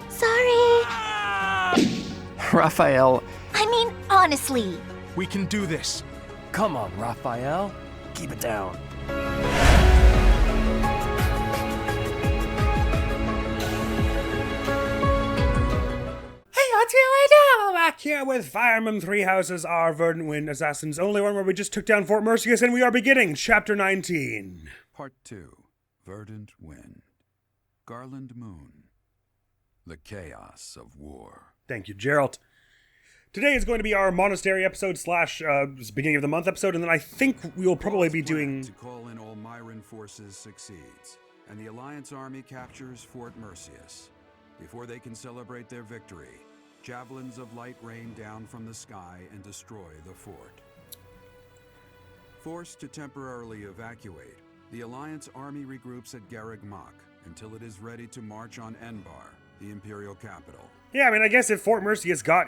Sorry. Raphael. I mean, honestly. We can do this. Come on, Raphael. Keep it down. Back here with Fireman Three Houses, our Verdant Wind Assassins, only one where we just took down Fort Mercius, and we are beginning Chapter 19. Part 2, Verdant Wind, Garland Moon, the Chaos of War. Thank you, Gerald. Today is going to be our monastery episode slash beginning of the month episode, and then I think we will probably be doing... to call in all Myran forces succeeds, and the Alliance army captures Fort Mercius. Before they can celebrate their victory, javelins of light rain down from the sky and destroy the fort. Forced to temporarily evacuate, the Alliance army regroups at Garreg Mach until it is ready to march on Enbar, the Imperial capital. Yeah, I mean, I guess if Fort Mercius got,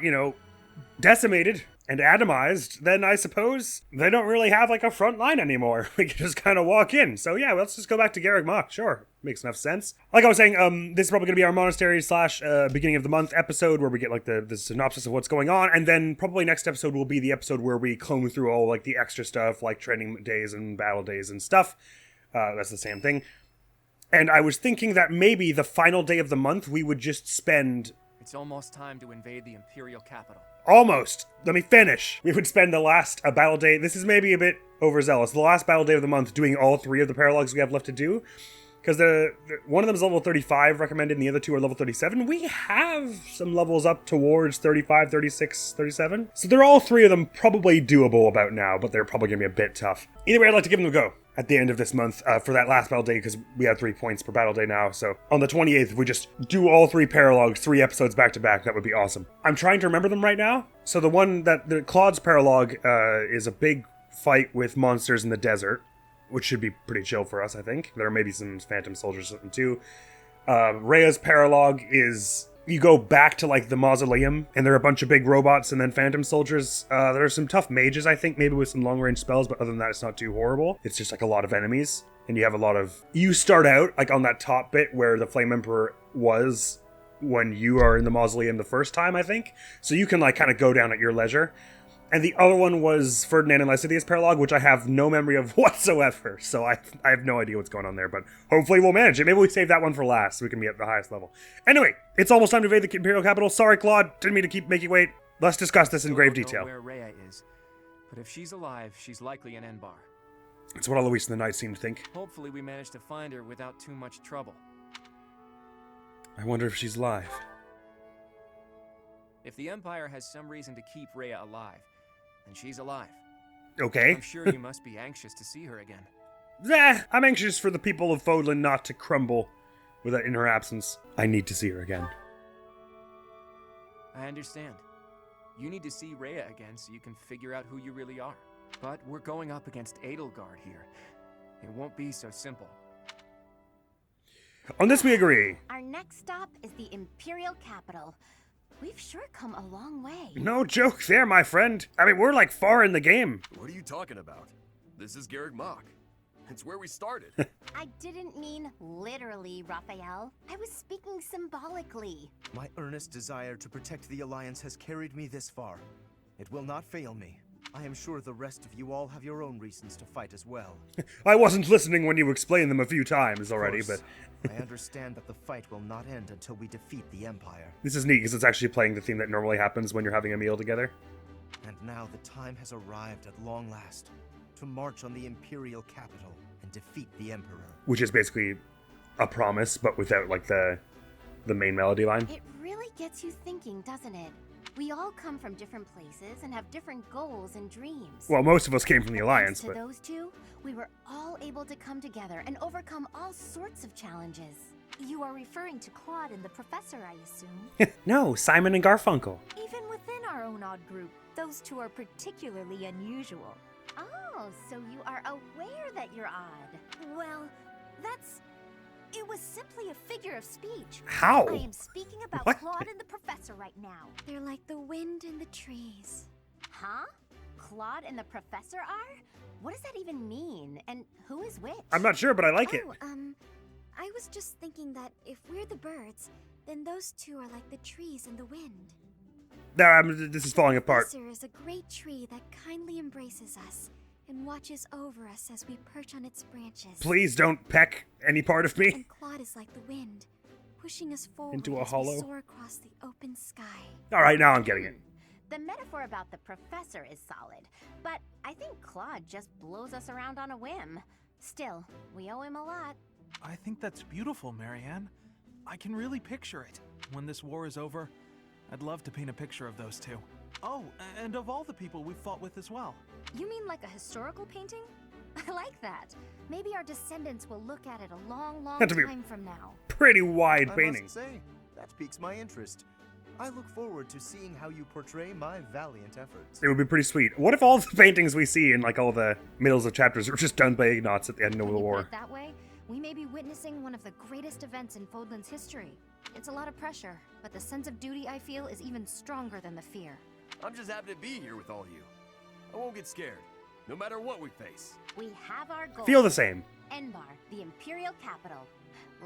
decimated and atomized, then I suppose they don't really have, a front line anymore. We can just kind of walk in. So yeah, let's just go back to Garreg Mach. Sure, makes enough sense. Like I was saying, this is probably going to be our monastery slash beginning of the month episode where we get, the synopsis of what's going on, and then probably next episode will be the episode where we comb through all, the extra stuff, like training days and battle days and stuff. That's the same thing. And I was thinking that maybe the final day of the month we would just spend... It's almost time to invade the Imperial capital. Almost. Let me finish. We would spend the last battle day. This is maybe a bit overzealous. The last battle day of the month doing all three of the paralogs we have left to do. Because one of them is level 35 recommended and the other two are level 37. We have some levels up towards 35, 36, 37. So they're all three of them probably doable about now, but they're probably going to be a bit tough. Either way, I'd like to give them a go at the end of this month for that last battle day, because we have 3 points per battle day now. So on the 28th, if we just do all three paralogs, 3 episodes back to back, that would be awesome. I'm trying to remember them right now. So the Claude's paralog is a big fight with monsters in the desert, which should be pretty chill for us, I think. There are maybe some Phantom Soldiers or something too. Rhea's paralog is... You go back to, the mausoleum, and there are a bunch of big robots and then Phantom Soldiers. There are some tough mages, I think, maybe with some long-range spells, but other than that, it's not too horrible. It's just, a lot of enemies, and you have a lot of... You start out, on that top bit where the Flame Emperor was when you are in the mausoleum the first time, I think. So you can, kind of go down at your leisure. And the other one was Ferdinand and Lycidia's paralog, which I have no memory of whatsoever. So I have no idea what's going on there, but hopefully we'll manage it. Maybe we save that one for last so we can be at the highest level. Anyway, it's almost time to invade the Imperial capital. Sorry, Claude. Didn't mean to keep making you wait. Let's discuss this in grave detail. I don't know where Rhea is, but if she's alive, she's likely in Enbar. It's what Alois and the Knights seem to think. Hopefully we manage to find her without too much trouble. I wonder if she's alive. If the Empire has some reason to keep Rhea alive, and she's alive. Okay. I'm sure you must be anxious to see her again. I'm anxious for the people of Fodlan not to crumble in her absence. I need to see her again. I understand. You need to see Rhea again so you can figure out who you really are. But we're going up against Edelgard here. It won't be so simple. On this we agree. Our next stop is the Imperial capital. We've sure come a long way. No joke there, my friend. I mean, we're far in the game. What are you talking about? This is Garreg Mach. It's where we started. I didn't mean literally, Raphael. I was speaking symbolically. My earnest desire to protect the Alliance has carried me this far. It will not fail me. I am sure the rest of you all have your own reasons to fight as well. I wasn't listening when you explained them a few times already, but... I understand that the fight will not end until we defeat the Empire. This is neat because it's actually playing the theme that normally happens when you're having a meal together. And now the time has arrived at long last to march on the Imperial capital and defeat the Emperor. Which is basically a promise, but without the main melody line. It really gets you thinking, doesn't it? We all come from different places and have different goals and dreams. Well, most of us came from the Alliance, but... to those two, we were all able to come together and overcome all sorts of challenges. You are referring to Claude and the Professor, I assume? No, Simon and Garfunkel. Even within our own odd group, those two are particularly unusual. Oh, so you are aware that you're odd. Well, it was simply a figure of speech. How? I am speaking about What? Claude and the Professor right now. They're like the wind in the trees. Huh? Claude and the Professor are? What does that even mean? And who is which? I'm not sure, but I like it. I was just thinking that if we're the birds, then those two are like the trees and the wind. This is falling apart. Professor is a great tree that kindly embraces us and watches over us as we perch on its branches. Please don't peck any part of me. And Claude is like the wind, pushing us forward Into a as hollow. we soar across the open sky. All right, now I'm getting it. The metaphor about the professor is solid, but I think Claude just blows us around on a whim. Still, we owe him a lot. I think that's beautiful, Marianne. I can really picture it. When this war is over, I'd love to paint a picture of those two. Oh, and of all the people we've fought with as well. You mean like a historical painting? I like that. Maybe our descendants will look at it a long, long That's a time from now. Pretty wide I painting. must say, that piques my interest. I look forward to seeing how you portray my valiant efforts. It would be pretty sweet. What if all the paintings we see in like all the middles of chapters were just done by Ignots at the end of the When you put war? it that way, we may be witnessing one of the greatest events in Fodlan's history. It's a lot of pressure, but the sense of duty I feel is even stronger than the fear. I'm just happy to be here with all you. I won't get scared, no matter what we face. We have our goal. Feel the same. Enbar, the Imperial capital.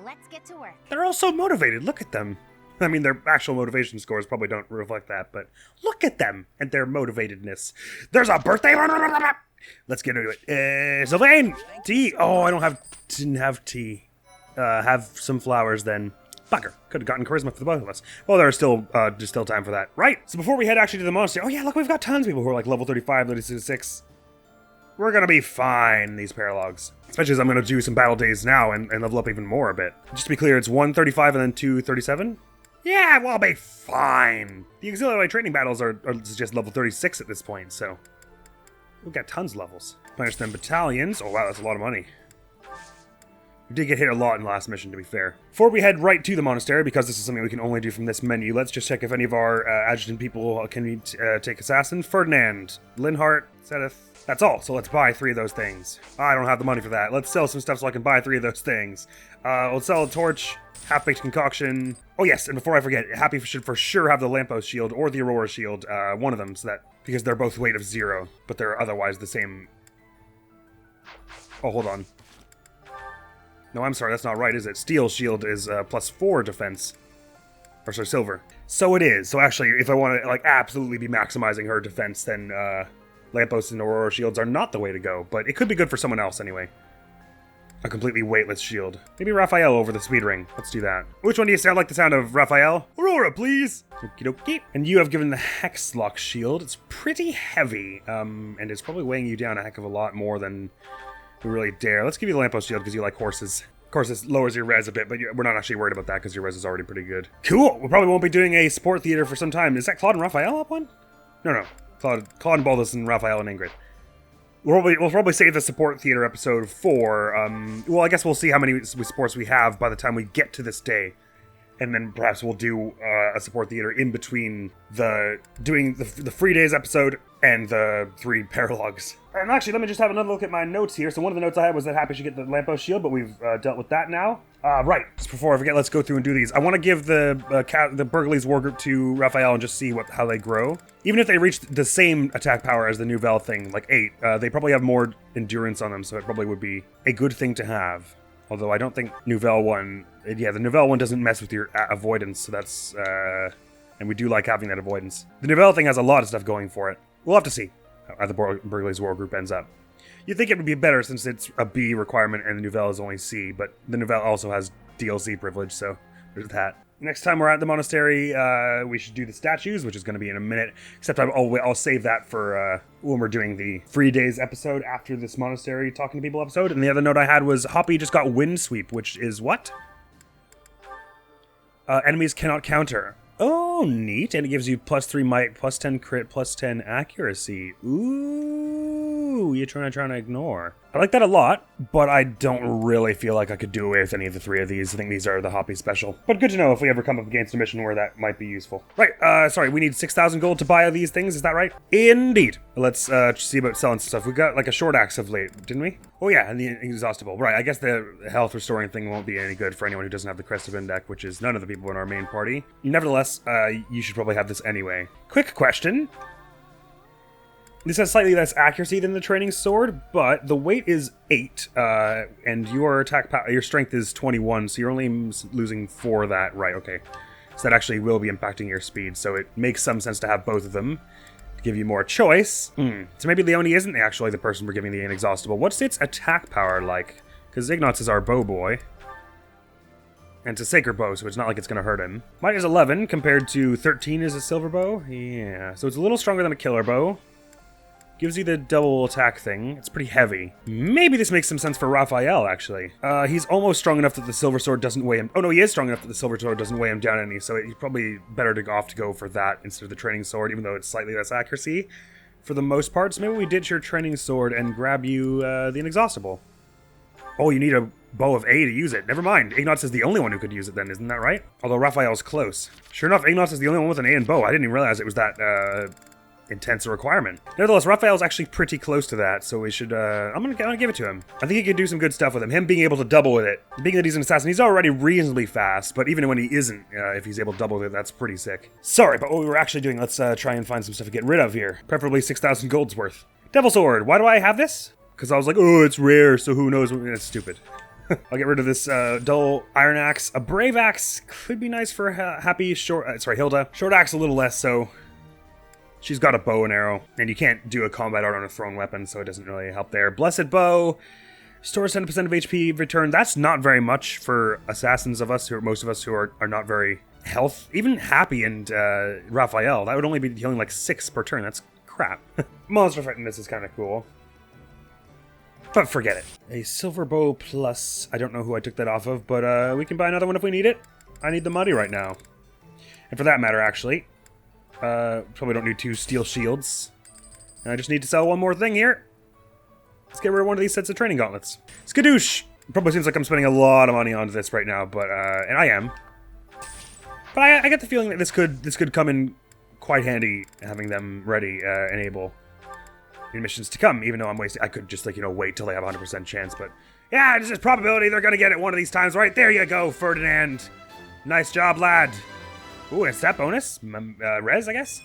Let's get to work. They're all so motivated. Look at them. I mean, their actual motivation scores probably don't reflect that, but look at them and their motivatedness. There's a birthday. Let's get into it. Sylvain, tea. Oh, I didn't have tea. Have some flowers then. Fucker. Could have gotten charisma for the both of us. Well, there's still time for that. Right. So before we head actually to the monastery. Oh yeah, look, we've got tons of people who are like level 35, 36. We're gonna be fine in these paralogs. Especially as I'm gonna do some battle days now and level up even more a bit. Just to be clear, it's 135 and then 237. Yeah, we'll be fine. The auxiliary training battles are just level 36 at this point, so we've got tons of levels. Minus them battalions. Oh wow, that's a lot of money. We did get hit a lot in the last mission, to be fair. Before we head right to the monastery, because this is something we can only do from this menu, let's just check if any of our adjutant people can take assassin. Ferdinand, Linhart, Sedith. That's all, so let's buy 3 of those things. I don't have the money for that. Let's sell some stuff so I can buy 3 of those things. Let's sell a torch, half-baked concoction. Oh yes, and before I forget, Happy should for sure have the lamppost shield or the aurora shield, one of them, so that because they're both weight of 0, but they're otherwise the same. Oh, hold on. No, I'm sorry, that's not right, is it? Steel shield is +4 defense. Or sorry, silver. So it is. So actually, if I want to like absolutely be maximizing her defense, then lampposts and aurora shields are not the way to go. But it could be good for someone else anyway. A completely weightless shield. Maybe Raphael over the speed ring. Let's do that. Which one do you sound like the sound of, Raphael? Aurora, please! Okie dokie. And you have given the Hexlock shield. It's pretty heavy, and it's probably weighing you down a heck of a lot more than we really dare. Let's give you the lamppost shield because you like horses. Of course, this lowers your res a bit, but we're not actually worried about that because your res is already pretty good. Cool! We probably won't be doing a support theater for some time. Is that Claude and Raphael up one? No. Claude and Baldus and Raphael and Ingrid. We'll probably save the support theater episode for, well, I guess we'll see how many supports we have by the time we get to this day. And then perhaps we'll do a support theater in between doing the free days episode and the 3 paralogs. And actually, let me just have another look at my notes here. So one of the notes I had was that Happy should get the lamppost shield, but we've dealt with that now. Right, just before I forget, let's go through and do these. I want to give the Burgley's War Group to Raphael and just see how they grow. Even if they reach the same attack power as the Nouvelle thing, like 8, they probably have more endurance on them, so it probably would be a good thing to have. Although I don't think Nouvelle 1... Yeah, the Nouvelle 1 doesn't mess with your avoidance, so that's... and we do like having that avoidance. The Nouvelle thing has a lot of stuff going for it. We'll have to see how the Burgley's War Group ends up. You'd think it would be better since it's a B requirement and the Nouvelle is only C, but the Nouvelle also has DLC privilege, so there's that. Next time we're at the monastery, we should do the statues, which is going to be in a minute. Except I'll save that for when we're doing the free days episode after this monastery talking to people episode. And the other note I had was Hoppy just got wind sweep, which is what? Enemies cannot counter. Oh, neat. And it gives you +3 might, +10 crit, +10 accuracy. Ooh, you're trying to ignore. I like that a lot, but I don't really feel like I could do away with any of the 3 of these. I think these are the Hoppy special. But good to know if we ever come up against a mission where that might be useful. Right, sorry, we need 6,000 gold to buy these things, is that right? Indeed. Let's see about selling some stuff. We got like a short axe of late, didn't we? Oh yeah, and the inexhaustible. Right, I guess the health restoring thing won't be any good for anyone who doesn't have the Crest of Indek, which is none of the people in our main party. Nevertheless, you should probably have this anyway. Quick question. This has slightly less accuracy than the training sword, but the weight is 8, and your your strength is 21, so you're only losing 4 of that. Right, okay. So that actually will be impacting your speed, so it makes some sense to have both of them to give you more choice. So maybe Leonie isn't actually the person we're giving the Inexhaustible. What's its attack power like? Because Ignatz is our bow boy. And it's a sacred bow, so it's not like it's going to hurt him. Might is 11 compared to 13 is a silver bow. Yeah, so it's a little stronger than a killer bow. Gives you the double attack thing. It's pretty heavy. Maybe this makes some sense for Raphael, actually. He's almost strong enough that the silver sword doesn't weigh him. Oh no, he is strong enough that the silver sword doesn't weigh him down any, so he's probably better to go for that instead of the training sword, even though it's slightly less accuracy for the most part. So maybe we ditch your training sword and grab you the Inexhaustible. Oh, you need a bow of A to use it. Never mind. Ignatz is the only one who could use it then, isn't that right? Although Raphael's close. Sure enough, Ignatz is the only one with an A in bow. I didn't even realize it was that intense a requirement. Nevertheless, Raphael's actually pretty close to that, so we should, I'm gonna give it to him. I think he could do some good stuff with him. Him being able to double with it. Being that he's an assassin, he's already reasonably fast, but even when he isn't, if he's able to double with it, that's pretty sick. Sorry, but what we were actually doing, let's try and find some stuff to get rid of here. Preferably 6,000 gold's worth. Devil Sword, why do I have this? Because I was like, oh, it's rare, so who knows? It's stupid. I'll get rid of this dull iron axe. A brave axe could be nice for happy Hilda. Short axe a little less so. She's got a bow and arrow, and you can't do a combat art on a thrown weapon, so it doesn't really help there. Blessed Bow, restores 10% of HP return. That's not very much for assassins of us, most of us who are not very health. Even Happy and Raphael, that would only be healing like 6 per turn. That's crap. Monster Fitness is kind of cool. But forget it. A silver bow plus, I don't know who I took that off of, but we can buy another one if we need it. I need the money right now. And for that matter, actually, probably don't need 2 steel shields. I just need to sell one more thing here. Let's get rid of one of these sets of training gauntlets. Skadoosh! Probably seems like I'm spending a lot of money on this right now, but, and I am. But I get the feeling that this could come in quite handy, having them ready and able in missions to come, even though I'm wasting. I could just, like, wait till they have a 100% chance, but yeah, it's just probability they're gonna get it one of these times, right? There you go, Ferdinand. Nice job, lad. Ooh, and stat bonus? Res, I guess?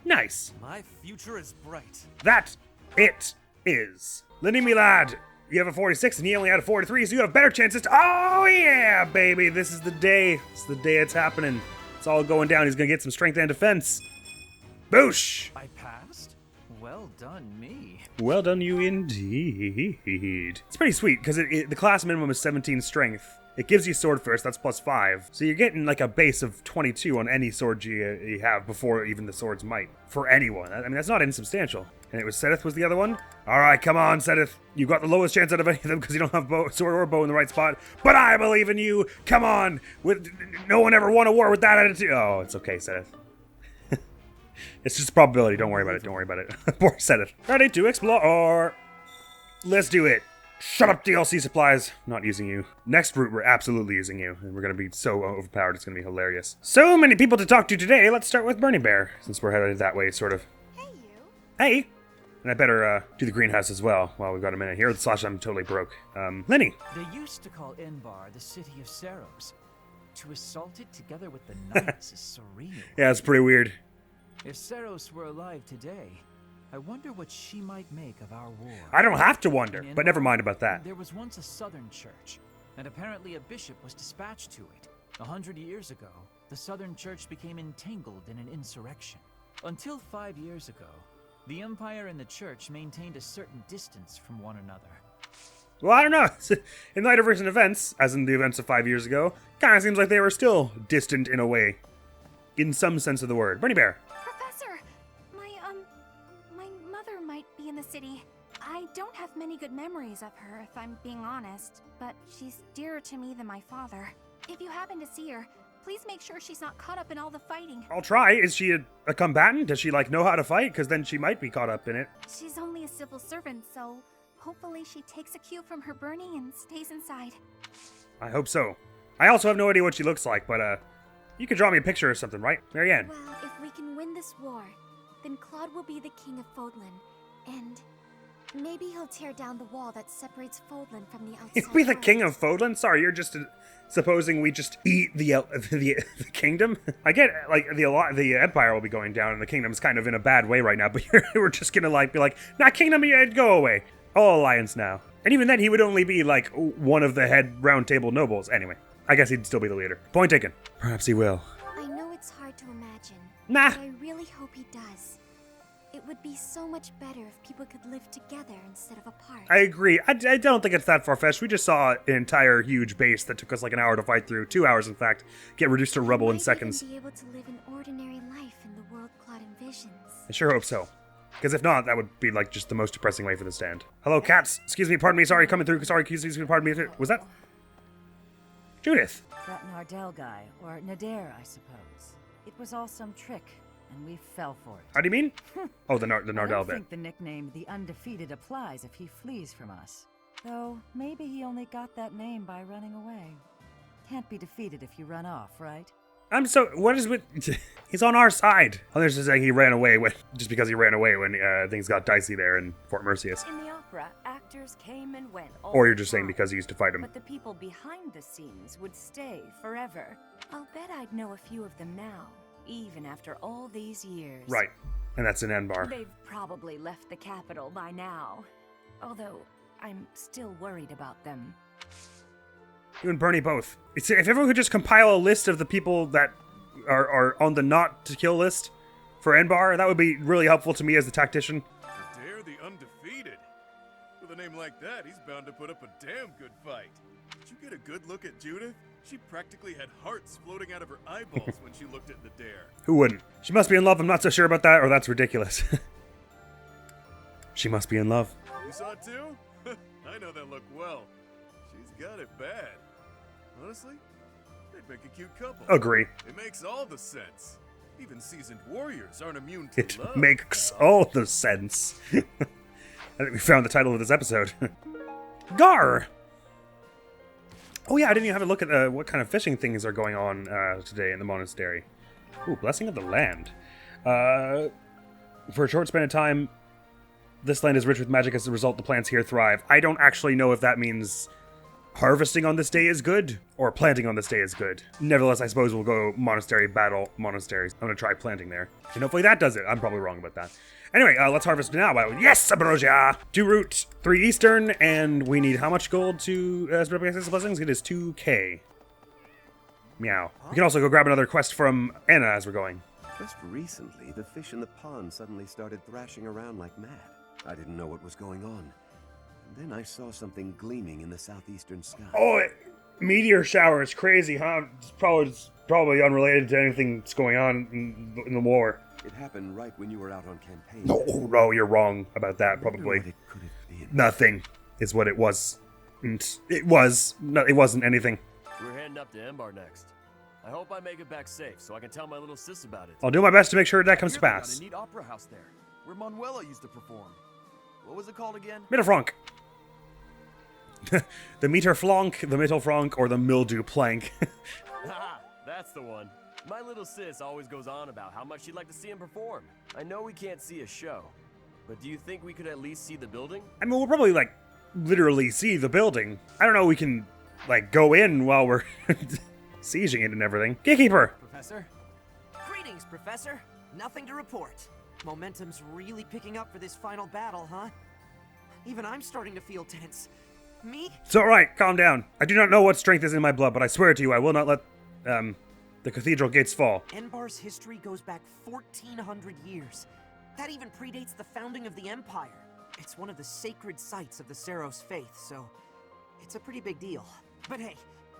Nice. My future is bright. That it is. Lenny, me lad, you have a 46 and he only had a 43, so you have better chances to... Oh, yeah, baby. This is the day. It's the day it's happening. It's all going down. He's going to get some strength and defense. Boosh! I passed? Well done, me. Well done, you indeed. It's pretty sweet, because the class minimum is 17 strength. It gives you sword first, that's +5. So you're getting like a base of 22 on any sword you have before even the sword's might. For anyone. I mean, that's not insubstantial. And it was Sedith was the other one? Alright, come on, Sedith. You got the lowest chance out of any of them because you don't have sword or bow in the right spot. But I believe in you! Come on! No one ever won a war with that attitude. Oh, it's okay, Sedith. It's just a probability. Don't worry about it. Don't worry about it. Poor Sedith. Ready to explore. Let's do it. Shut up, DLC supplies. Not using you. Next route, we're absolutely using you. And we're going to be so overpowered, it's going to be hilarious. So many people to talk to today. Let's start with Burning Bear, since we're headed that way, sort of. Hey, you. Hey! And I better do the greenhouse as well, while we've got a minute here. Slash, I'm totally broke. Lenny. They used to call Inbar the city of Saros. To assault it together with the knights is surreal. Yeah, it's pretty weird. If Saros were alive today, I wonder what she might make of our war. I don't have to wonder, but never mind about that. There was once a southern church, and apparently a bishop was dispatched to it. 100 years ago, the southern church became entangled in an insurrection. Until 5 years ago, the empire and the church maintained a certain distance from one another. Well, I don't know. In light of recent events, as in the events of 5 years ago, kind of seems like they were still distant in a way. In some sense of the word. Bernie Bear. Professor, my mother might be in the city. I don't have many good memories of her, if I'm being honest, but she's dearer to me than my father. If you happen to see her, please make sure she's not caught up in all the fighting. I'll try. Is she a combatant? Does she, know how to fight? Because then she might be caught up in it. She's only a civil servant, so hopefully she takes a cue from her burning and stays inside. I hope so. I also have no idea what she looks like, but, you could draw me a picture or something, right? Marianne? Well, if we can win this war, then Claude will be the king of Fodlan, and Maybe he'll tear down the wall that separates Fodlan from the outside. He'll be the world. king of Fodlan? Sorry, you're just supposing we just eat the kingdom? I get, like, the empire will be going down, and the kingdom's kind of in a bad way right now, but we're just gonna, like, be like, nah, kingdom, yeah, go away. All alliance now. And even then, he would only be, like, one of the head round table nobles. Anyway, I guess he'd still be the leader. Point taken. Perhaps he will. I know it's hard to imagine, Nah. but I really hope he does. It would be so much better if people could live together instead of apart. I agree. I don't think it's that far-fetched. We just saw an entire huge base that took us like an hour to fight through. 2 hours, in fact. Get reduced to rubble in seconds. Might even be able to live an ordinary life in the world Claude envisions. I sure hope so. Because if not, that would be like just the most depressing way for the stand. Hello, cats. Excuse me, pardon me. Sorry, coming through. Sorry, excuse me, pardon me. Was that Judith? That Nardell guy, or Nadir, I suppose. It was all some trick, and we fell for it. How do you mean? Oh, the I Nardell don't bit. think the nickname The Undefeated applies if he flees from us. Though, maybe he only got that name by running away. Can't be defeated if you run off, right? What is with... He's on our side. Others are saying he ran away just because he ran away when things got dicey there in Fort Mercius. In the opera, actors came and went all Or you're the just saying time, because he used to fight him. but the people behind the scenes would stay forever. I'll bet I'd know a few of them now, even after all these years. Right. And that's in Enbar. They've probably left the capital by now. Although, I'm still worried about them. You and Bernie both. If everyone could just compile a list of the people that are on the not to kill list for Enbar, that would be really helpful to me as the tactician. Dare the undefeated. With a name like that, he's bound to put up a damn good fight. Did you get a good look at Judith? She practically had hearts floating out of her eyeballs when she looked at the dare. Who wouldn't? She must be in love. I'm not so sure about that, or that's ridiculous. She must be in love. You saw it too? I know that look well. She's got it bad. Honestly, they'd make a cute couple. Agree. It makes all the sense. Even seasoned warriors aren't immune to It love. makes all the sense. I think we found the title of this episode. Gar! Oh yeah, I didn't even have a look at what kind of fishing things are going on today in the monastery. Ooh, Blessing of the Land. For a short span of time, this land is rich with magic. As a result, the plants here thrive. I don't actually know if that means harvesting on this day is good, or planting on this day is good. Nevertheless, I suppose we'll go monastery, battle, monasteries. I'm gonna try planting there. And hopefully that does it. I'm probably wrong about that. Anyway, let's harvest now. Yes, Ambrosia! 2 root, 3 eastern, and we need how much gold to spread access to blessings? It is 2k. Meow. We can also go grab another quest from Anna as we're going. Just recently, the fish in the pond suddenly started thrashing around like mad. I didn't know what was going on. And then I saw something gleaming in the southeastern sky. Oh, meteor shower is crazy, huh? It's probably unrelated to anything that's going on in the war. It happened right when you were out on campaign. No, you're wrong about that, probably. What it could have been. Nothing is what it was. It wasn't anything. We're heading up to Embar next. I hope I make it back safe so I can tell my little sis about it. I'll do my best to make sure that comes to pass. A neat opera house there, where Manuela used to perform. What was it called again? Mittelfrank. The Mittelfrank, or the Mildew Plank. Haha, that's the one. My little sis always goes on about how much she'd like to see him perform. I know we can't see a show, but do you think we could at least see the building? I mean, we'll probably, literally see the building. I don't know, we can, go in while we're sieging it and everything. Gatekeeper! Professor? Greetings, Professor. Nothing to report. Momentum's really picking up for this final battle, huh? Even I'm starting to feel tense. Me? It's alright, calm down. I do not know what strength is in my blood, but I swear to you, I will not let, the cathedral gates fall. Enbar's history goes back 1,400 years. That even predates the founding of the Empire. It's one of the sacred sites of the Seros faith, so it's a pretty big deal. But hey,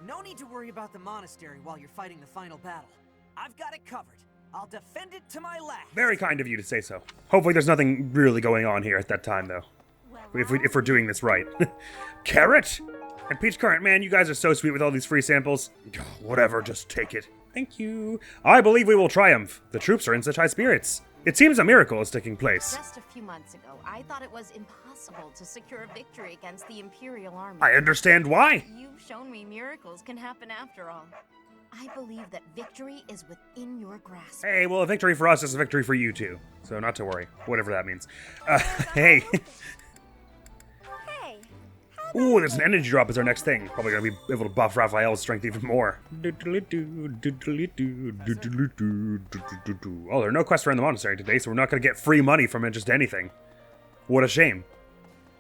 no need to worry about the monastery while you're fighting the final battle. I've got it covered. I'll defend it to my last. Very kind of you to say so. Hopefully there's nothing really going on here at that time, though. If we're doing this right. Carrot! And Peach Currant, man, you guys are so sweet with all these free samples. Whatever, just take it. Thank you. I believe we will triumph. The troops are in such high spirits. It seems a miracle is taking place. Just a few months ago, I thought it was impossible to secure a victory against the Imperial Army. I understand why. You've shown me miracles can happen after all. I believe that victory is within your grasp. Hey, well, a victory for us is a victory for you, too. So not to worry, whatever that means. Hey. Ooh, there's an energy drop as our next thing. Probably gonna be able to buff Raphael's strength even more. Oh, there are no quests around the monastery today, so we're not gonna get free money from it, just anything. What a shame.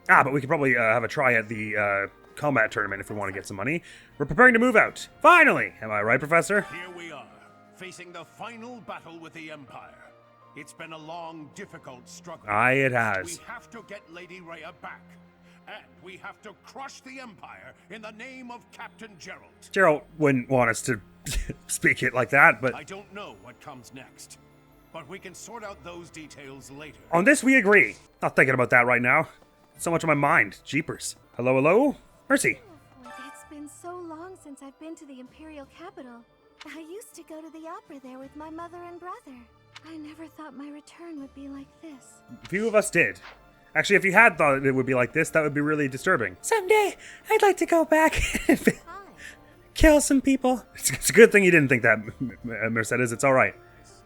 Ah, but we could probably have a try at the combat tournament if we want to get some money. We're preparing to move out. Finally! Am I right, Professor? Here we are, facing the final battle with the Empire. It's been a long, difficult struggle. Aye, it has. We have to get Lady Rhea back. And we have to crush the Empire in the name of Captain Gerald. Gerald wouldn't want us to speak it like that, but... I don't know what comes next, but we can sort out those details later. On this, we agree. Not thinking about that right now. So much on my mind. Jeepers. Hello, hello? Mercy. It's been so long since I've been to the Imperial capital. I used to go to the opera there with my mother and brother. I never thought my return would be like this. Few of us did. Actually, if you had thought it would be like this, that would be really disturbing. Someday, I'd like to go back and kill some people. It's a good thing you didn't think that, Mercedes. It's all right.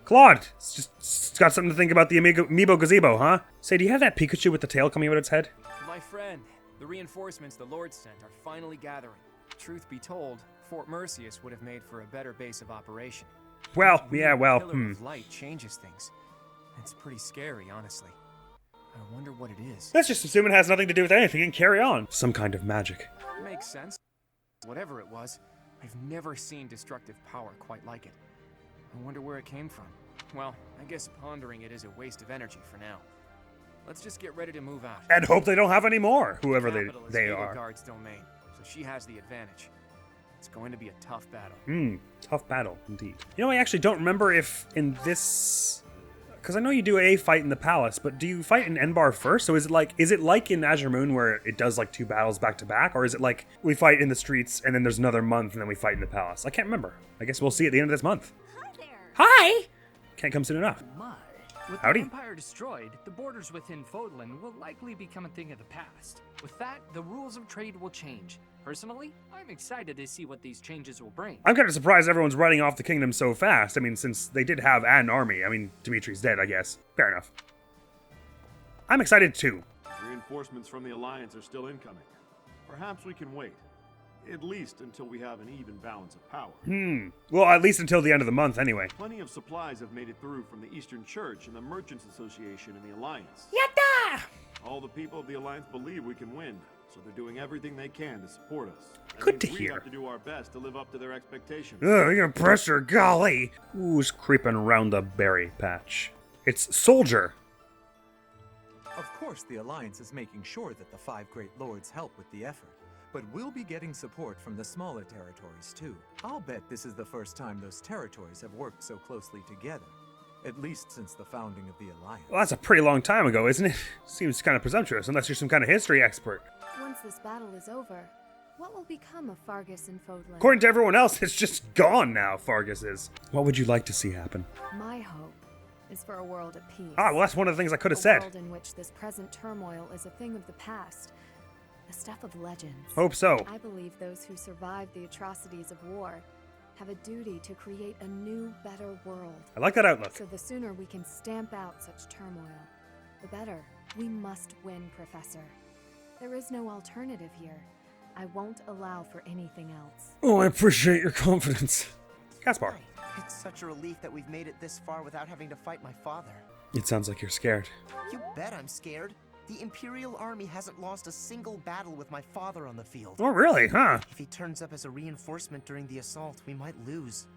Claude, it's got something to think about the Amiibo Gazebo, huh? Say, do you have that Pikachu with the tail coming out of its head? My friend, the reinforcements the Lord sent are finally gathering. Truth be told, Fort Merceus would have made for a better base of operation. Well, yeah, well, Pillar of light changes things. It's pretty scary, honestly. I wonder what it is. Let's just assume it has nothing to do with anything and carry on. Some kind of magic. Makes sense. Whatever it was, I've never seen destructive power quite like it. I wonder where it came from. Well, I guess pondering it is a waste of energy for now. Let's just get ready to move out. And hope they don't have any more, whoever they are. Guard's domain, so she has the advantage. It's going to be a tough battle. Tough battle, indeed. You know, I actually don't remember if in this... Because I know you do a fight in the palace, but do you fight in Enbar first? So is it like in Azure Moon where it does like 2 battles back to back? Or is it like we fight in the streets and then there's another month and then we fight in the palace? I can't remember. I guess we'll see at the end of this month. Hi there. Hi! Can't come soon enough. My. With Howdy. the Empire destroyed, the borders within Fodlan will likely become a thing of the past. With that, the rules of trade will change. Personally, I'm excited to see what these changes will bring. I'm kind of surprised everyone's running off the kingdom so fast. I mean, since they did have an army. I mean, Dimitri's dead, I guess. Fair enough. I'm excited too. Reinforcements from the Alliance are still incoming. Perhaps we can wait. At least until we have an even balance of power. Well, at least until the end of the month, anyway. Plenty of supplies have made it through from the Eastern Church and the Merchants Association and the Alliance. Yatta! All the people of the Alliance believe we can win, so they're doing everything they can to support us. Good to we hear. have to do our best to live up to their expectations. Ugh, you're pressure, golly! Who's creeping around the berry patch? It's Soldier. Of course, the Alliance is making sure that the 5 Great Lords help with the effort. But we'll be getting support from the smaller territories, too. I'll bet this is the first time those territories have worked so closely together. At least since the founding of the Alliance. Well, that's a pretty long time ago, isn't it? Seems kind of presumptuous, unless you're some kind of history expert. Once this battle is over, what will become of Fargus and Fodlan? According to everyone else, it's just gone now, Fargus is. What would you like to see happen? My hope is for a world at peace. Ah, well, that's one of the things I could have said. A world in which this present turmoil is a thing of the past. The stuff of legends. Hope so. I believe those who survived the atrocities of war have a duty to create a new, better world. I like that outlook. So the sooner we can stamp out such turmoil, the better. We must win, Professor. There is no alternative here. I won't allow for anything else. Oh, I appreciate your confidence. Caspar. It's such a relief that we've made it this far without having to fight my father. It sounds like you're scared. You bet I'm scared. The Imperial Army hasn't lost a single battle with my father on the field. Oh, really? Huh? If he turns up as a reinforcement during the assault, we might lose.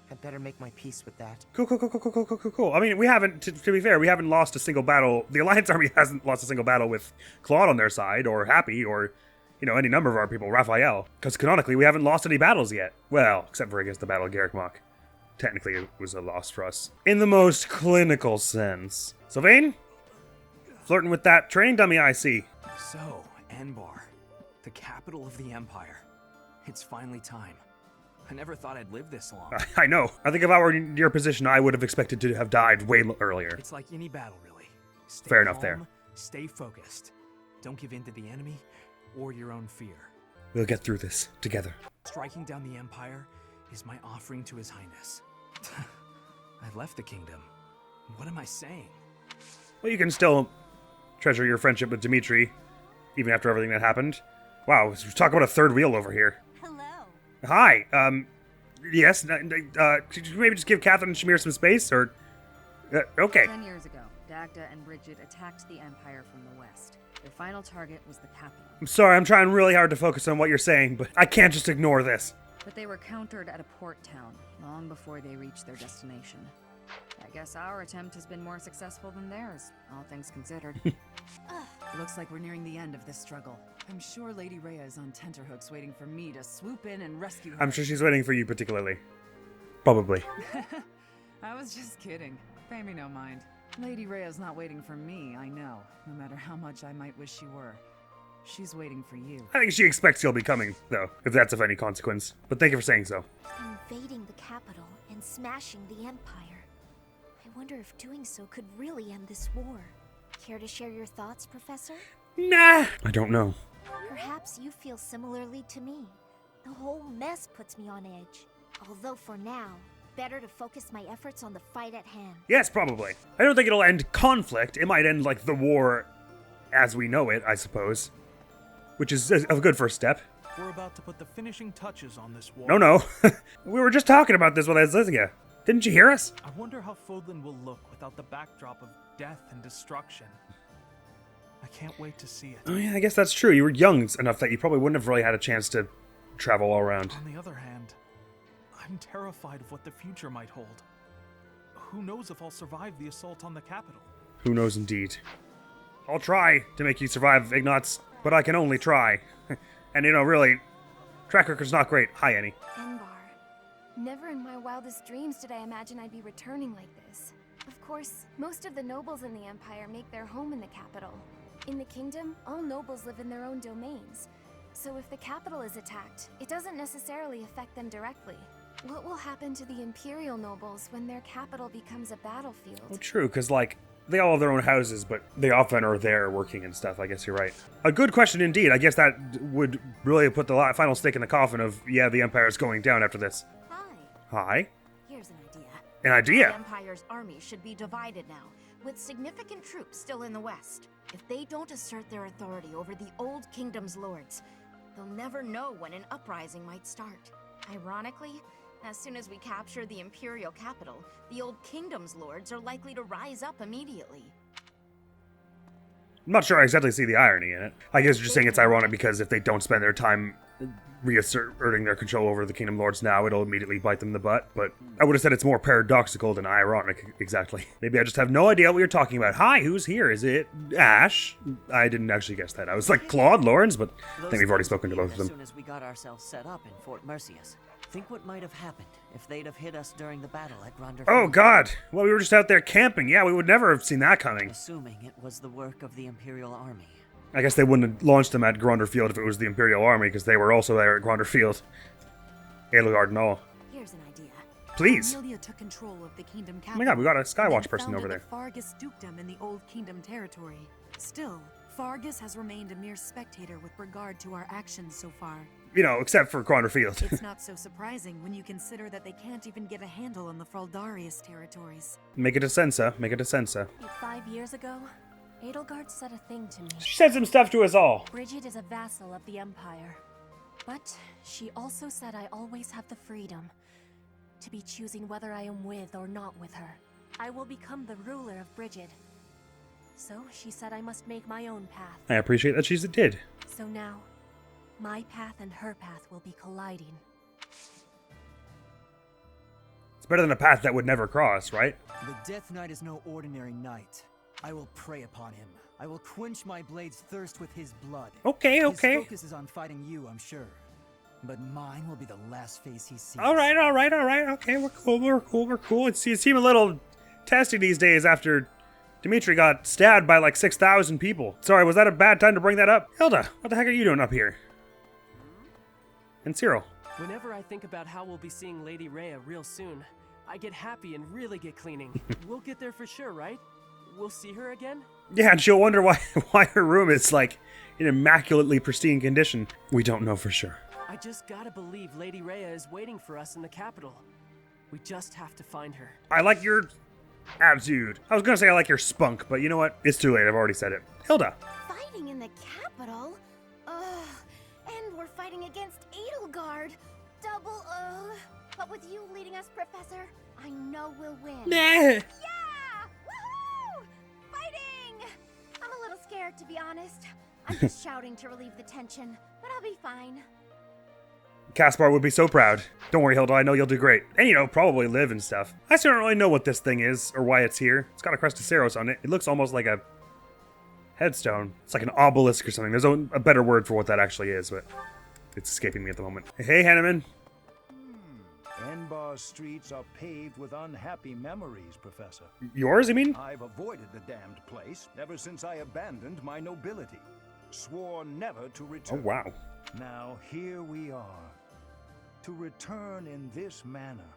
I'd better make my peace with that. Cool. I mean, we haven't, to be fair, we haven't lost a single battle. The Alliance Army hasn't lost a single battle with Claude on their side, or Happy, or, you know, any number of our people, Raphael. Because canonically, we haven't lost any battles yet. Well, except for, I guess, the Battle of Garrick Mach. Technically, it was a loss for us. In the most clinical sense. Sylvain? Flirting with that training dummy I see. So, Enbar, the capital of the Empire. It's finally time. I never thought I'd live this long. I know. I think if I were in your position, I would have expected to have died way earlier. It's like any battle, really. Stay Fair enough calm, there. Stay focused. Don't give in to the enemy or your own fear. We'll get through this together. Striking down the Empire is my offering to His Highness. I left the kingdom. What am I saying? Well, you can still treasure your friendship with Dimitri, even after everything that happened. Wow, we're talking about a third wheel over here. Hello. Hi, yes, could you maybe just give Catherine and Shamir some space, or... okay. 10 years ago, Dagda and Bridget attacked the Empire from the west. Their final target was the capital. I'm sorry, I'm trying really hard to focus on what you're saying, but I can't just ignore this. But they were countered at a port town, long before they reached their destination. I guess our attempt has been more successful than theirs, all things considered. Looks like we're nearing the end of this struggle. I'm sure Lady Rhea is on tenterhooks waiting for me to swoop in and rescue her. I'm sure she's waiting for you particularly. Probably. I was just kidding. Pay me no mind. Lady Rhea's not waiting for me, I know. No matter how much I might wish she were. She's waiting for you. I think she expects you'll be coming, though, if that's of any consequence. But thank you for saying so. Invading the capital and smashing the Empire. I wonder if doing so could really end this war. Care to share your thoughts, Professor? Nah! I don't know. Perhaps you feel similarly to me. The whole mess puts me on edge. Although for now, better to focus my efforts on the fight at hand. Yes, probably. I don't think it'll end conflict. It might end, like, the war as we know it, I suppose. Which is a good first step. We're about to put the finishing touches on this war. No. We were just talking about this with Azizia. Didn't you hear us? I wonder how Fodlan will look without the backdrop of death and destruction. I can't wait to see it. Oh yeah, I guess that's true. You were young enough that you probably wouldn't have really had a chance to travel all around. On the other hand, I'm terrified of what the future might hold. Who knows if I'll survive the assault on the capital? Who knows indeed. I'll try to make you survive, Ignatz, but I can only try. And really, track record's not great. Hi, Annie. Enbar. Never in my wildest dreams did I imagine I'd be returning like this. Of course, most of the nobles in the Empire make their home in the capital. In the kingdom, all nobles live in their own domains. So if the capital is attacked, it doesn't necessarily affect them directly. What will happen to the Imperial nobles when their capital becomes a battlefield? Well, true, because, they all have their own houses, but they often are there working and stuff. I guess you're right. A good question indeed. I guess that would really put the final stake in the coffin of, yeah, the Empire's going down after this. Hi. Here's an idea. An idea? The Empire's army should be divided now, with significant troops still in the west. If they don't assert their authority over the Old Kingdom's lords, they'll never know when an uprising might start. Ironically, as soon as we capture the Imperial capital, the Old Kingdom's lords are likely to rise up immediately. I'm not sure I exactly see the irony in it. I guess you're just saying it's ironic because if they don't spend their time reasserting their control over the Kingdom Lords now, it'll immediately bite them in the butt. But I would have said it's more paradoxical than ironic, exactly. Maybe I just have no idea what you're talking about. Hi, who's here? Is it Ash? I didn't actually guess that. I was like, Claude, Lawrence, but I think we've already spoken to both of them. As soon as we got ourselves set up in Fort Mercius. Think what might have happened if they'd have hit us during the battle at Gronder. Oh god! Well, we were just out there camping. Yeah, we would never have seen that coming. Assuming it was the work of the Imperial Army. I guess they wouldn't have launched them at Gronder Field if it was the Imperial Army, because they were also there at Gronder Field. Eluard and all. Here's an idea. Please. Amelia took control of the kingdom Oh capital. my god, we got a Skywatch person over there. Fargus dukedom in the Old Kingdom territory. Still, Fargus has remained a mere spectator with regard to our actions so far. Except for Gronder Field. It's not so surprising when you consider that they can't even get a handle on the Fraldarius territories. Make it a sensa. 5 years ago, Edelgard said a thing to me. She said some stuff to us all. Bridget is a vassal of the Empire. But she also said I always have the freedom to be choosing whether I am with or not with her. I will become the ruler of Bridget. So she said I must make my own path. I appreciate that she did. So now, my path and her path will be colliding. It's better than a path that would never cross, right? The Death Knight is no ordinary knight. I will prey upon him. I will quench my blade's thirst with his blood. Okay. His focus is on fighting you, I'm sure. But mine will be the last face he sees. All right. Okay, we're cool. You seem a little testy these days after Dimitri got stabbed by like 6,000 people. Sorry, was that a bad time to bring that up? Hilda, what the heck are you doing up here? And Cyril. Whenever I think about how we'll be seeing Lady Rhea real soon, I get happy and really get cleaning. We'll get there for sure, right? We'll see her again? Yeah, and she'll wonder why her room is like in immaculately pristine condition. We don't know for sure. I just gotta believe Lady Rhea is waiting for us in the capital. We just have to find her. I like your attitude. I was gonna say I like your spunk, but you know what? It's too late. I've already said it. Hilda. Fighting in the capital? Ugh. we're fighting against Edelgard. Double But with you leading us, Professor, I know we'll win. Nah. Yeah! Woohoo! Fighting! I'm a little scared, to be honest. I'm just shouting to relieve the tension, but I'll be fine. Caspar would be so proud. Don't worry, Hilda, I know you'll do great. And, you know, probably live and stuff. I still don't really know what this thing is, or why it's here. It's got a crest of Saros on it. It looks almost like a headstone. It's like an obelisk or something. There's a better word for what that actually is, but it's escaping me at the moment. Hey, Hanneman. Enbar's streets are paved with unhappy memories, Professor. Yours, you mean? I've avoided the damned place ever since I abandoned my nobility. Swore never to return. Oh, wow. Now here we are. To return in this manner.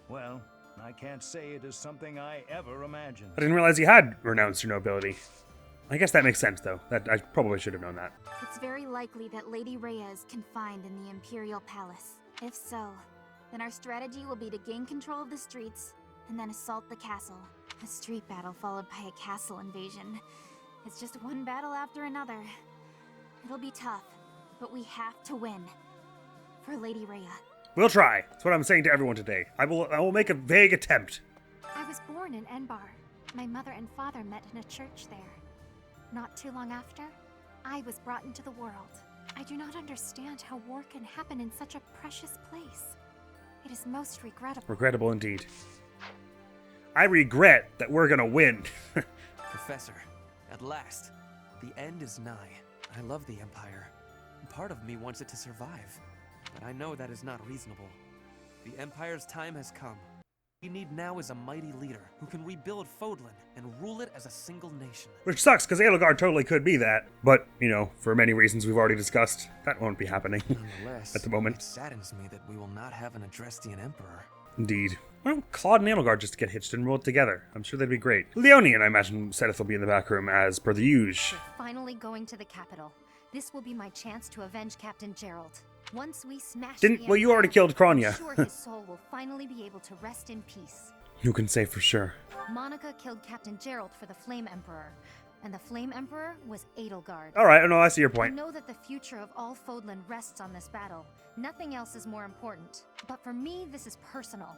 Well, I can't say it is something I ever imagined. I didn't realize you had renounced your nobility. I guess that makes sense, though. That I probably should have known that. It's very likely that Lady Rhea is confined in the Imperial Palace. If so, then our strategy will be to gain control of the streets and then assault the castle. A street battle followed by a castle invasion. It's just one battle after another. It'll be tough, but we have to win. For Lady Rhea. We'll try. That's what I'm saying to everyone today. I will make a vague attempt. I was born in Enbar. My mother and father met in a church there. Not too long after, I was brought into the world. I do not understand how war can happen in such a precious place. It is most regrettable. Regrettable indeed. I regret that we're gonna win. Professor, at last, the end is nigh. I love the Empire. Part of me wants it to survive, but I know that is not reasonable. The Empire's time has come. What we need now is a mighty leader who can rebuild Fodlan and rule it as a single nation. Which sucks, because Edelgard totally could be that. But, you know, for many reasons we've already discussed, that won't be happening Nonetheless, at the moment. It saddens me that we will not have an Adrestian Emperor. Indeed. Well, Claude and Edelgard just get hitched and rolled together. I'm sure they'd be great. Leonie, I imagine Sedith will be in the back room as per the usual. We're finally going to the capital. This will be my chance to avenge Captain Gerald. Once we smash Well, you already killed Kronya. I'm sure his soul will finally be able to rest in peace. Who can say for sure? Monica killed Captain Gerald for the Flame Emperor, and the Flame Emperor was Edelgard. Alright, no, I see your point. I know that the future of all Fodlan rests on this battle. Nothing else is more important. But for me, this is personal.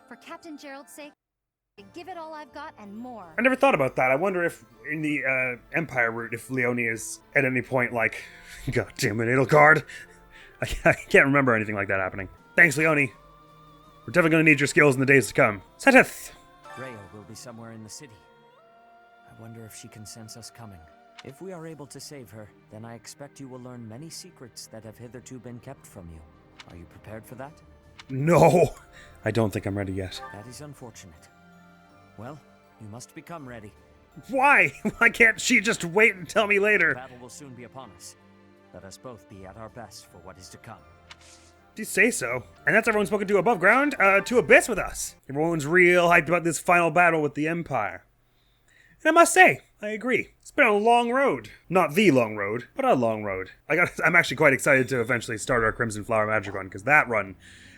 For Captain Gerald's sake, I give it all I've got and more. I never thought about that. I wonder if in the Empire route, if Leonie is at any point like, God damn it, Edelgard. I can't remember anything like that happening. Thanks, Leonie. We're definitely going to need your skills in the days to come. Sedith! Rhea will be somewhere in the city. I wonder if she can sense us coming. If we are able to save her, then I expect you will learn many secrets that have hitherto been kept from you. Are you prepared for that? No! I don't think I'm ready yet. That is unfortunate. Well, you must become ready. Why? Why can't she just wait and tell me later? The battle will soon be upon us. Let us both be at our best for what is to come. Do you say so? And that's everyone spoken to above ground, to Abyss with us. Everyone's real hyped about this final battle with the Empire. And I must say, I agree. It's been a long road. Not the long road, but a long road. I'm actually quite excited to eventually start our Crimson Flower Magic run, because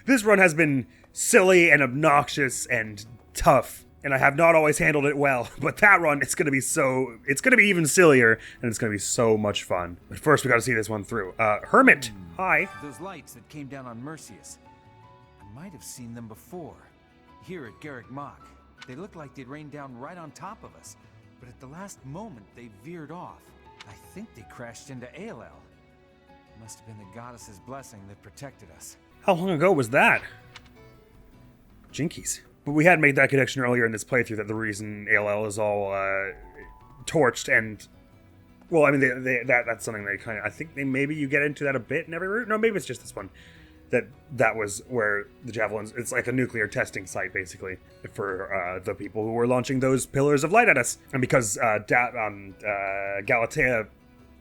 this run has been silly and obnoxious and tough. And I have not always handled it well, but that run, it's going to be even sillier, and it's going to be so much fun. But first, we got to see this one through. Hermit, hi. Those lights that came down on Mercius. I might have seen them before. Here at Garrick Mach. They looked like they'd rained down right on top of us, but at the last moment, they veered off. I think they crashed into ALL. It must have been the goddess's blessing that protected us. How long ago was that? Jinkies. But we had made that connection earlier in this playthrough that the reason ALL is all torched and... Well, I mean, that's something they kind of... I think maybe you get into that a bit in every route. No, maybe it's just this one. That was where the Javelins... It's like a nuclear testing site, basically, for the people who were launching those pillars of light at us. And because Galatea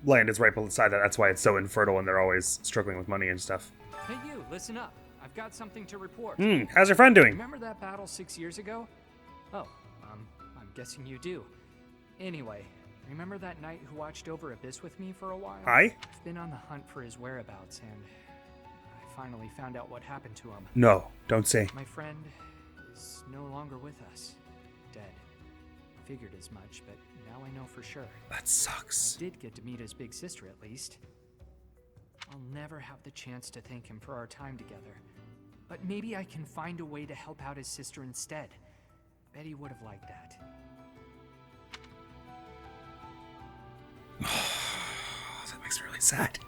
land is right beside that, that's why it's so infertile and they're always struggling with money and stuff. Hey, you, listen up. I've got something to report. How's your friend doing? Remember that battle 6 years ago? Oh, I'm guessing you do. Anyway, remember that knight who watched over Abyss with me for a while? Aye? I've been on the hunt for his whereabouts, and I finally found out what happened to him. No, don't say. My friend is no longer with us. Dead. Figured as much, but now I know for sure. That sucks. I did get to meet his big sister, at least. I'll never have the chance to thank him for our time together. But maybe I can find a way to help out his sister instead. Bet he would have liked that. That makes me really sad.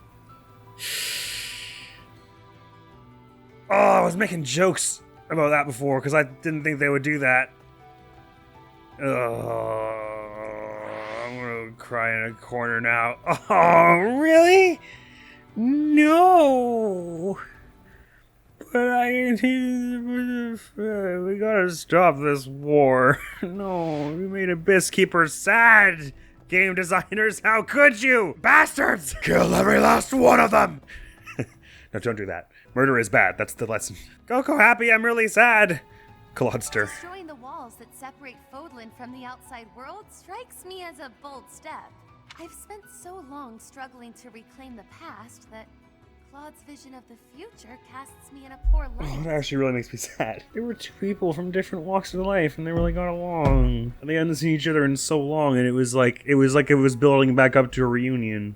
Oh, I was making jokes about that before because I didn't think they would do that. I'm gonna cry in a corner now. Oh, really? No. But we gotta stop this war. No, we made Abyss Keeper sad. Game designers, how could you? Bastards! Kill every last one of them! No, don't do that. Murder is bad, that's the lesson. Coco happy, I'm really sad. Clodster. Destroying the walls that separate Fodlan from the outside world strikes me as a bold step. I've spent so long struggling to reclaim the past that Claude's vision of the future casts me in a poor light. Oh, that actually really makes me sad. They were two people from different walks of life, and they really got along. And they hadn't seen each other in so long, and it was like it was building back up to a reunion.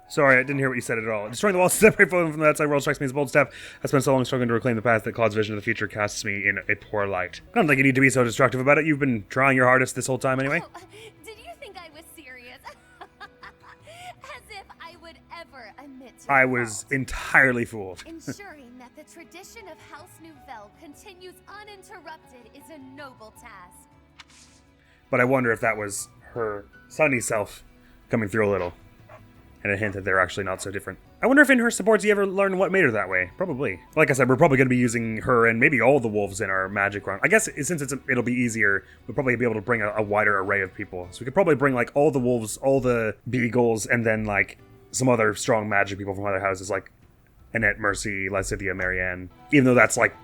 Sorry, I didn't hear what you said at all. Destroying the walls to separate Fodlan from the outside world strikes me as a bold step. I spent so long struggling to reclaim the past that Claude's vision of the future casts me in a poor light. I don't think you need to be so destructive about it. You've been trying your hardest this whole time anyway. Oh, did you think I was serious? As if I would ever admit to I was entirely fooled. Ensuring that the tradition of House Nouvelle continues uninterrupted is a noble task. But I wonder if that was her sunny self coming through a little. And a hint that they're actually not so different. I wonder if in her supports you ever learn what made her that way. Probably. Like I said, we're probably going to be using her and maybe all the wolves in our magic run. I guess since it'll be easier, we'll probably be able to bring a wider array of people. So we could probably bring like all the wolves, all the beagles, and then like some other strong magic people from other houses like Annette, Mercy, Lysithia, Marianne. Even though that's like,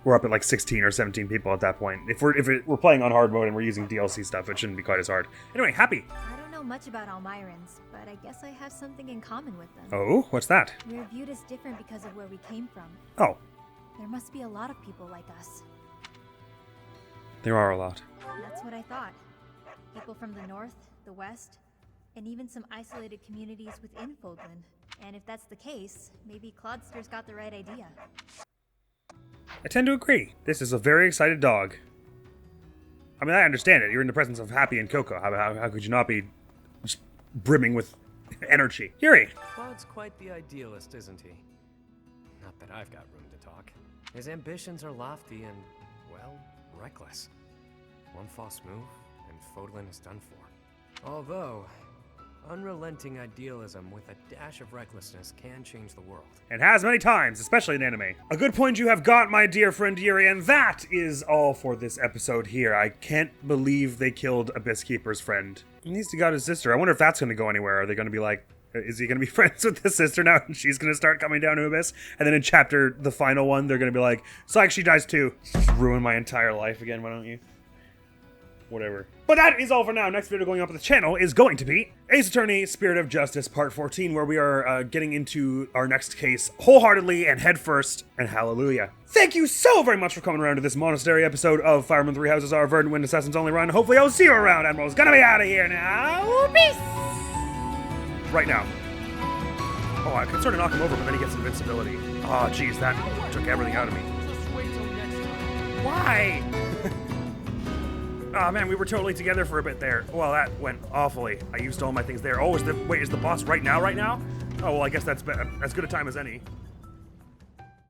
we're up at like 16 or 17 people at that point. If we're playing on hard mode and we're using DLC stuff, it shouldn't be quite as hard. Anyway, happy. I don't know much about Almirans, but I guess I have something in common with them. Oh, what's that? We're viewed as different because of where we came from. Oh. There must be a lot of people like us. There are a lot. That's what I thought. People from the north, the west, and even some isolated communities within Fodlan. And if that's the case, maybe Clodster's got the right idea. I tend to agree. This is a very excited dog. I mean, I understand it. You're in the presence of Happy and Coco. How could you not be just brimming with energy? Yuri! Cloud's quite the idealist, isn't he? Not that I've got room to talk. His ambitions are lofty and, well, reckless. One false move, and Fodlan is done for. Although, unrelenting idealism with a dash of recklessness can change the world. And has many times, especially in anime. A good point you have got, my dear friend Yuri, and that is all for this episode here. I can't believe they killed Abyss Keeper's friend. He needs to got his sister. I wonder if that's going to go anywhere. Are they going to be like, is he going to be friends with his sister now and she's going to start coming down to Abyss? And then in the final one, they're going to be like, psych, she dies too. Just ruin my entire life again, why don't you? Whatever. But that is all for now. Next video going up on the channel is going to be Ace Attorney, Spirit of Justice, Part 14, where we are getting into our next case wholeheartedly and head first, and hallelujah. Thank you so very much for coming around to this monastery episode of Firemen 3 Houses Are Verdant Wind Assassins Only Run. Hopefully I'll see you around. Admiral's gonna be out of here now. Peace! Right now. Oh, I could sort of knock him over, but then he gets invincibility. Oh, jeez, that took everything out of me. Why? Oh man, we were totally together for a bit there. Well, that went awfully. I used all my things there. Oh, is the boss right now? Oh, well, I guess that's as good a time as any.